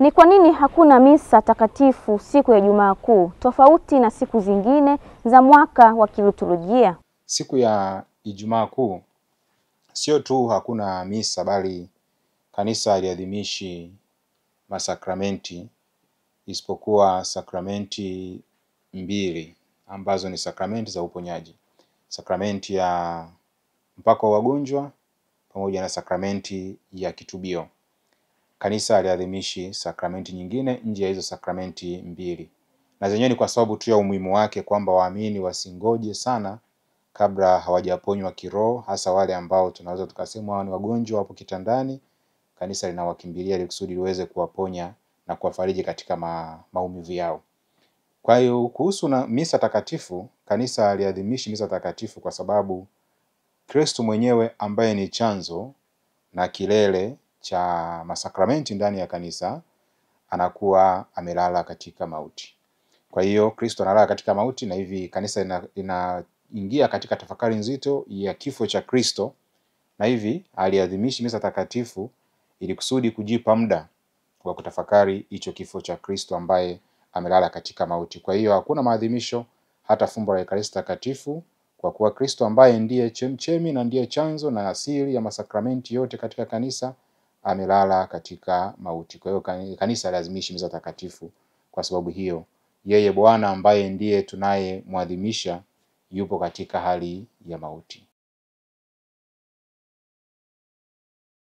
Ni kwa nini hakuna misa takatifu siku ya Ijumaa Kuu tofauti na siku zingine za mwaka wa kiliturujia? Siku ya Ijumaa Kuu sio tu hakuna misa, bali kanisa haliadhimishi masakramenti isipokuwa sakramenti mbili ambazo ni sakramenti za uponyaji. Sakramenti ya mpako wa wagonjwa pamoja na sakramenti ya kitubio. Kanisa haliadhimishi sakramenti nyingine nje ya hizo sakramenti mbili. Na zenyewe ni kwa sababu tu ya umuhimu wake, kwamba waamini wasingoje sana kabla hawajaponywa kiroho, hasa wale ambao tunaweza tukasema hao ni wagonjwa hapo kitandani. Kanisa linawakimbilia ili kusudi liweze kuwaponya na kuwafariji katika maumivu yao. Kwa hiyo kuhusu na misa takatifu, kanisa haliadhimishi misa takatifu kwa sababu Kristo mwenyewe ambaye ni chanzo na kilele cha masakramenti ndani ya kanisa anakuwa amelala katika mauti. Kwa hiyo Kristo analala katika mauti, na hivi kanisa inaingia katika tafakari nzito ya kifo cha Kristo, na hivi aliadhimishi misa takatifu ili kusudi kujipa muda wa kutafakari hicho kifo cha Kristo ambaye amelala katika mauti. Kwa hiyo hakuna maadhimisho hata fumbo la Ekaristi Takatifu, kwa kuwa Kristo ambaye ndiye chemchemi na ndiye chanzo na asili ya masakramenti yote katika kanisa amelala katika mauti. Kwa hiyo kanisa haliadhimishi misa takatifu kwa sababu hiyo. Yeye Bwana ambaye ndiye tunayemwadhimisha yupo katika hali ya mauti.